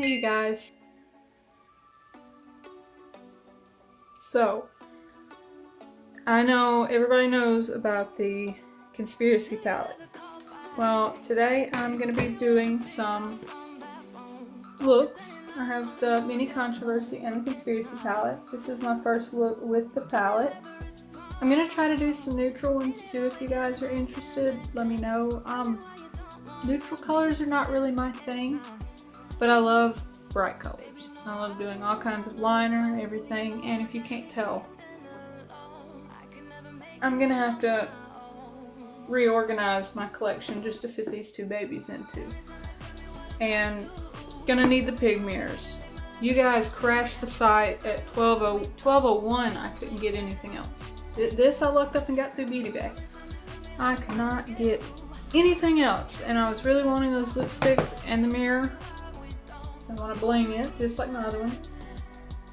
Hey you guys. So, I know everybody knows about the conspiracy palette. Well, today I'm going to be doing some looks. I have the mini controversy and the conspiracy palette. This is my first look with the palette. I'm going to try to do some neutral ones too if you guys are interested. Let me know. Neutral colors are not really my thing, but I love bright colors. I love doing all kinds of liner and everything, and if you can't tell, I'm gonna have to reorganize my collection just to fit these two babies into. And gonna need the pig mirrors. You guys crashed the site at 12:01. I couldn't get anything else. This I looked up and got through Beauty Bay. I could not get anything else, and I was really wanting those lipsticks and the mirror. So I want to bling it just like my other ones.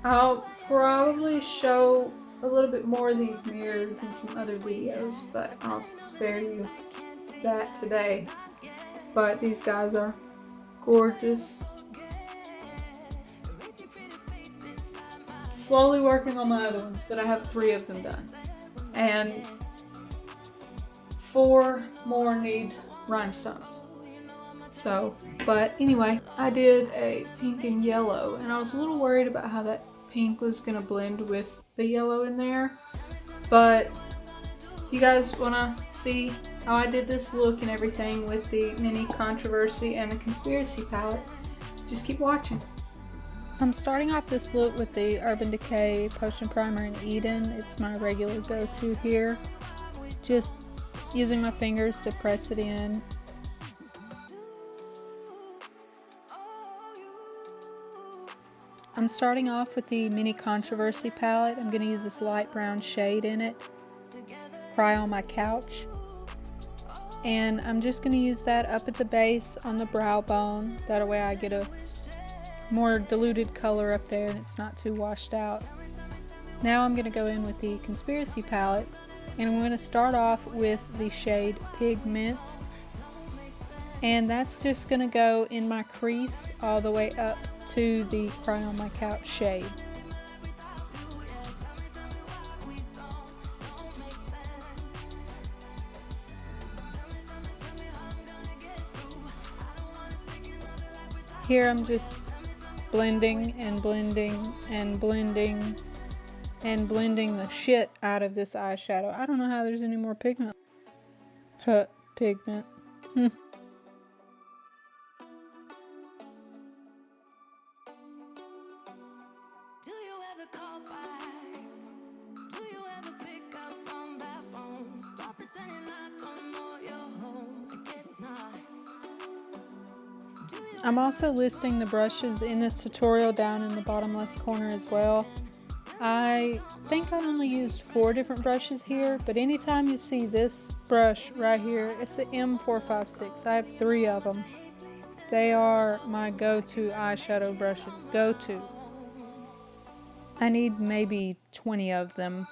I'll probably show a little bit more of these mirrors in some other videos, but I'll spare you that today. But these guys are gorgeous. Slowly working on my other ones, but I have 3 of them done. And 4 more need rhinestones. So, but anyway, I did a pink and yellow, and I was a little worried about how that pink was gonna blend with the yellow in there. But if you guys wanna see how I did this look and everything with the mini controversy and the conspiracy palette, just keep watching. I'm starting off this look with the Urban Decay Potion Primer in Eden. It's my regular go-to here. Just using my fingers to press it in. I'm starting off with the Mini Controversy palette. I'm going to use this light brown shade in it. Cry on My Couch. And I'm just going to use that up at the base on the brow bone. That way I get a more diluted color up there and it's not too washed out. Now I'm going to go in with the Conspiracy palette. And I'm going to start off with the shade Pigment. And that's just going to go in my crease all the way up to the Cry on My Couch shade. Here I'm just blending and blending and blending and blending the shit out of this eyeshadow. I don't know how there's any more pigment. Pigment. I'm also listing the brushes in this tutorial down in the bottom left corner as well. I think I only used 4 different brushes here, but anytime you see this brush right here, it's an M456. I have 3 of them. They are my go-to eyeshadow brushes. Go-to. I need maybe 20 of them.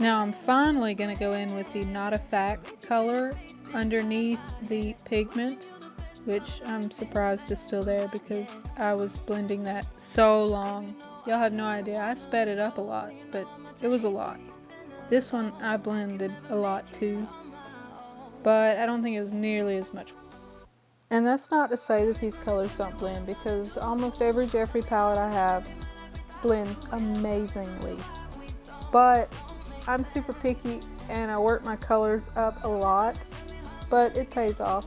Now I'm finally going to go in with the Not a Fact color underneath the pigment, which I'm surprised is still there because I was blending that so long. Y'all have no idea. I sped it up a lot, but it was a lot. This one I blended a lot too, but I don't think it was nearly as much. And that's not to say that these colors don't blend, because almost every Jeffree palette I have blends amazingly. But I'm super picky and I work my colors up a lot, but it pays off.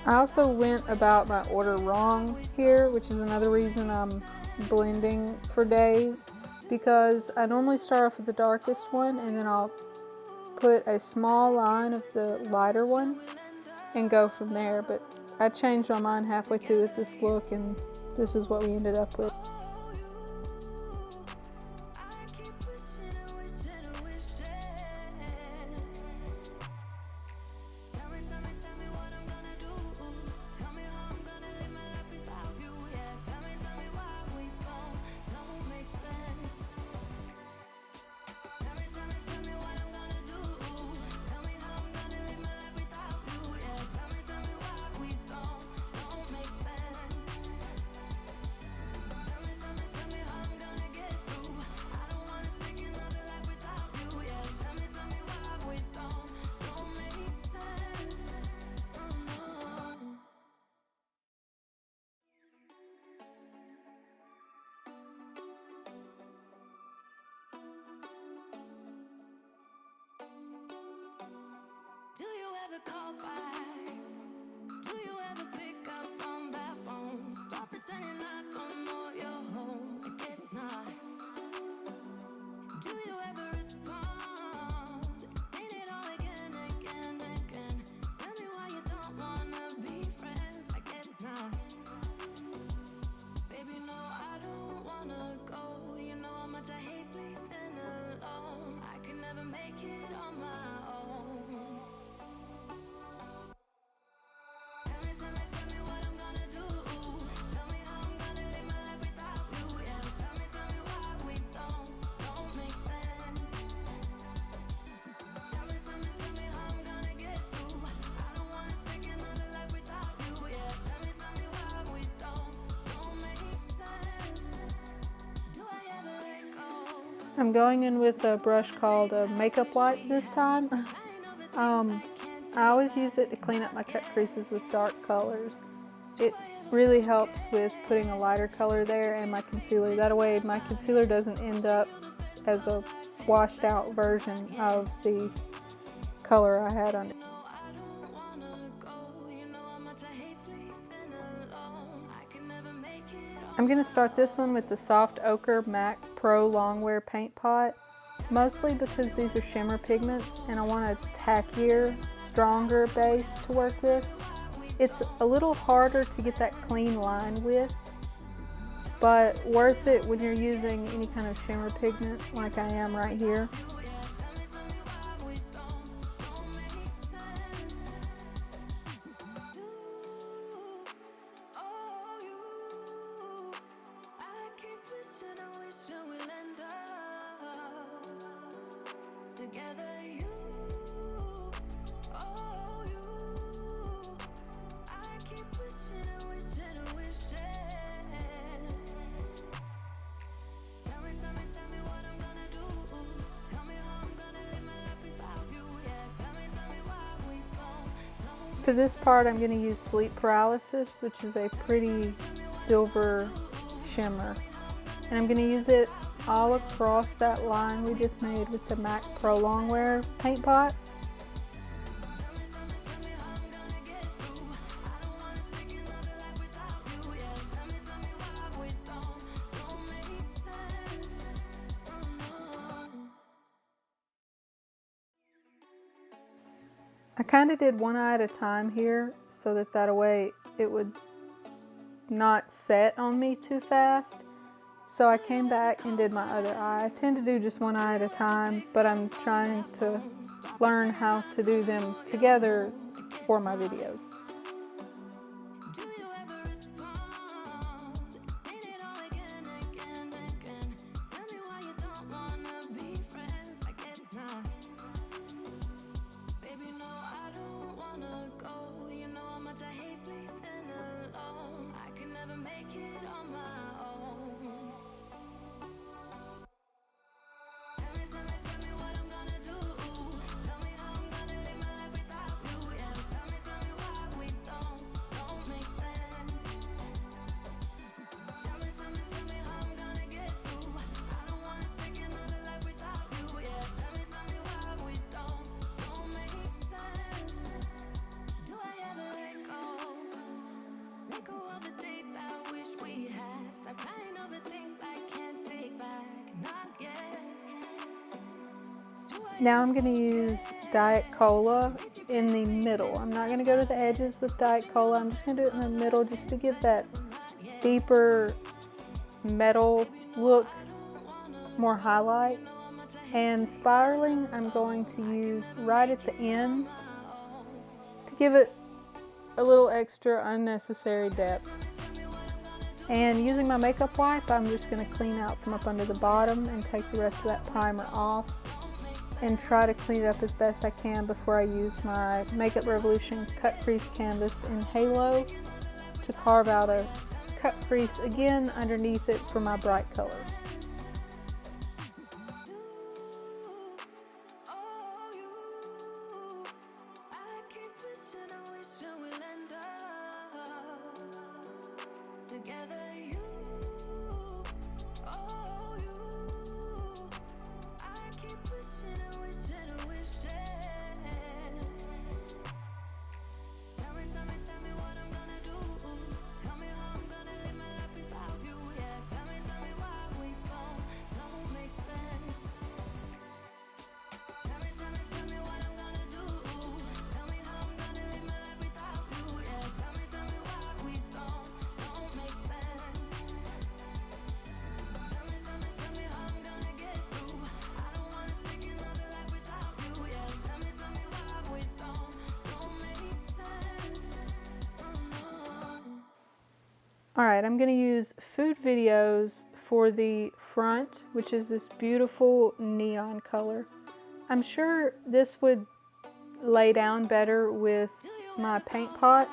I also went about my order wrong here, which is another reason I'm blending for days, because I normally start off with the darkest one and then I'll put a small line of the lighter one and go from there. But I changed my mind halfway through with this look, and this is what we ended up with. Do you ever call back? Do you ever pick up on that phone? Stop pretending I don't know you're home. I guess not. Do you ever respond? Explain it all again, again, again. Tell me why you don't wanna be friends. I guess not. Baby, no, I don't wanna go. You know how much I hate sleeping alone. I can never make it on my own. Tell me what I'm gonna do. Tell me how I'm gonna live my life without you. Yeah, tell me why we don't make sense. Tell me how I'm gonna get through. I don't wanna take another life without you. Yeah, tell me why we don't make sense. Do I ever let go? I'm going in with a brush called a makeup wipe this time. I always use it to clean up my cut creases with dark colors. It really helps with putting a lighter color there and my concealer. That way my concealer doesn't end up as a washed out version of the color I had on it. I'm going to start this one with the soft Ochre MAC Pro Longwear paint pot, mostly because these are shimmer pigments and I want a tackier, stronger base to work with. It's a little harder to get that clean line with, but worth it when you're using any kind of shimmer pigment like I am right here. For this part, I'm going to use Sleep Paralysis, which is a pretty silver shimmer. And I'm going to use it all across that line we just made with the MAC Pro Longwear paint pot. I kind of did one eye at a time here so that way it would not set on me too fast. So I came back and did my other eye. I tend to do just one eye at a time, but I'm trying to learn how to do them together for my videos. Now I'm going to use Diet Cola in the middle. I'm not going to go to the edges with Diet Cola. I'm just going to do it in the middle just to give that deeper metal look more highlight. And spiraling, I'm going to use right at the ends to give it a little extra unnecessary depth. And using my makeup wipe, I'm just going to clean out from up under the bottom and take the rest of that primer off and try to clean it up as best I can before I use my Makeup Revolution cut crease canvas in Halo to carve out a cut crease again underneath it for my bright colors. Alright, I'm going to use food videos for the front, which is this beautiful neon color. I'm sure this would lay down better with my paint pot.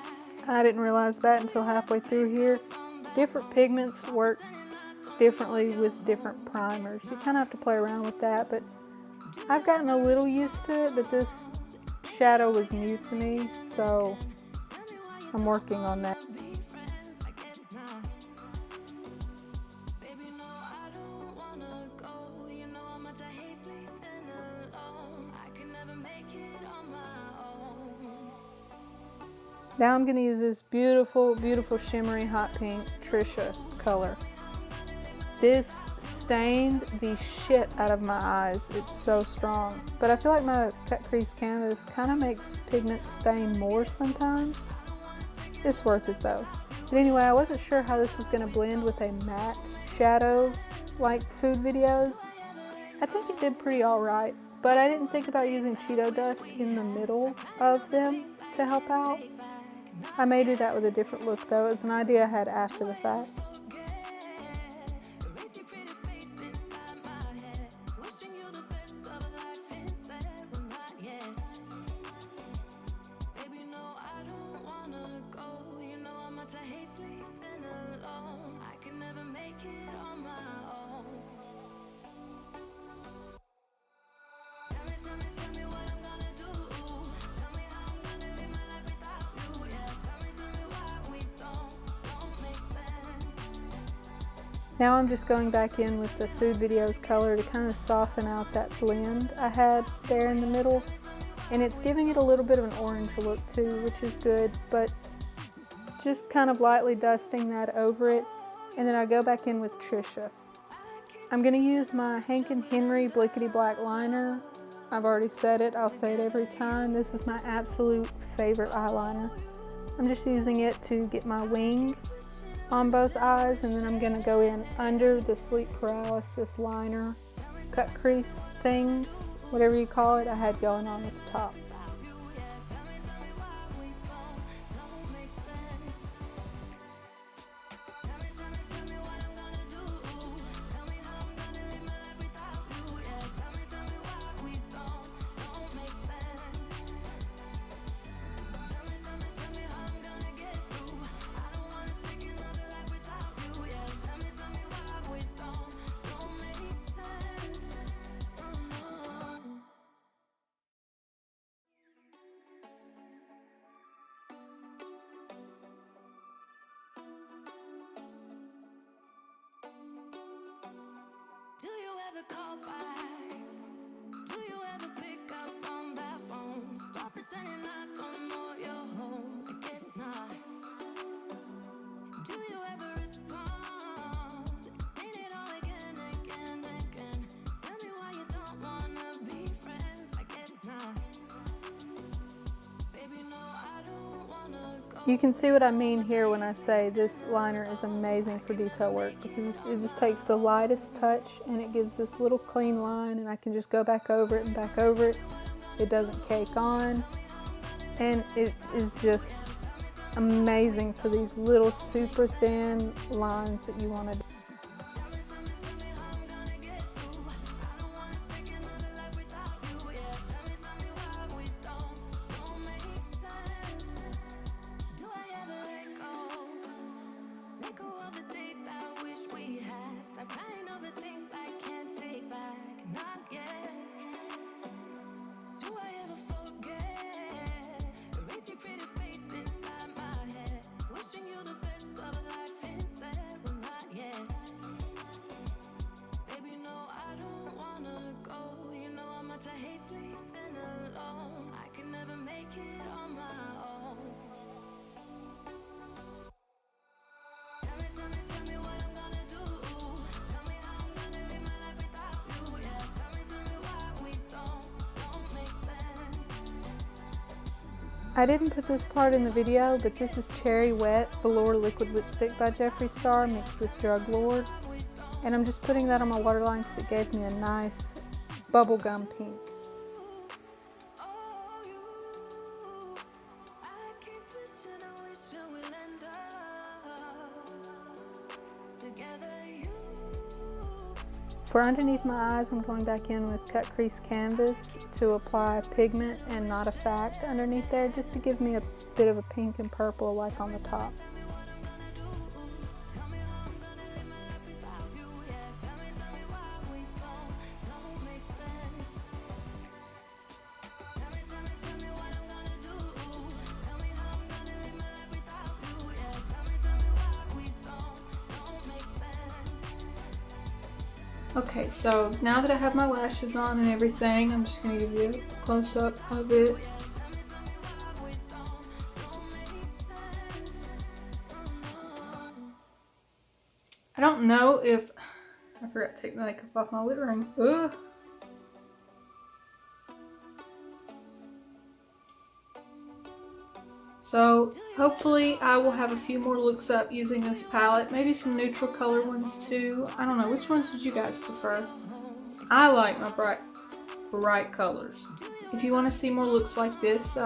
I didn't realize that until halfway through here. Different pigments work differently with different primers. You kind of have to play around with that, but I've gotten a little used to it, but this shadow was new to me, so I'm working on that. Now I'm going to use this beautiful, beautiful shimmery hot pink Trisha color. This stained the shit out of my eyes. It's so strong. But I feel like my cut crease canvas kind of makes pigments stain more sometimes. It's worth it though. But anyway, I wasn't sure how this was going to blend with a matte shadow like food videos. I think it did pretty alright, but I didn't think about using Cheeto dust in the middle of them to help out. I may do that with a different look though. It's an idea I had after the fact. Now I'm just going back in with the food videos color to kind of soften out that blend I had there in the middle. And it's giving it a little bit of an orange look too, which is good, but just kind of lightly dusting that over it. And then I go back in with Trisha. I'm going to use my Hank & Henry Blickety Black liner. I've already said it, I'll say it every time. This is my absolute favorite eyeliner. I'm just using it to get my wing on both eyes, and then I'm going to go in under the sleep paralysis liner cut crease thing, whatever you call it, I had going on at the top. Do you ever call back? Do you ever pick up on that phone? Stop pretending I don't know you're home. I guess not. Do you ever respond? Explain it all again, again, again. Tell me why you don't wanna be friends. You can see what I mean here when I say this liner is amazing for detail work, because it just takes the lightest touch and it gives this little clean line, and I can just go back over it and back over it. It doesn't cake on, and it is just amazing for these little super thin lines that you want to do. I didn't put this part in the video, but this is Cherry Wet Velour Liquid Lipstick by Jeffree Star mixed with Drug Lord. And I'm just putting that on my waterline because it gave me a nice bubblegum pink. For underneath my eyes, I'm going back in with cut crease canvas to apply pigment and not a fact underneath there, just to give me a bit of a pink and purple like on the top. Okay, so now that I have my lashes on and everything, I'm just going to give you a close-up of it. I don't know if... I forgot to take the makeup off my lip ring. Ugh. So hopefully I will have a few more looks up using this palette. Maybe some neutral color ones too. I don't know. Which ones would you guys prefer? I like my bright colors. If you want to see more looks like this,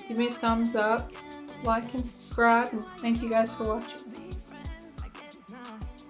give me a thumbs up, like and subscribe, and thank you guys for watching.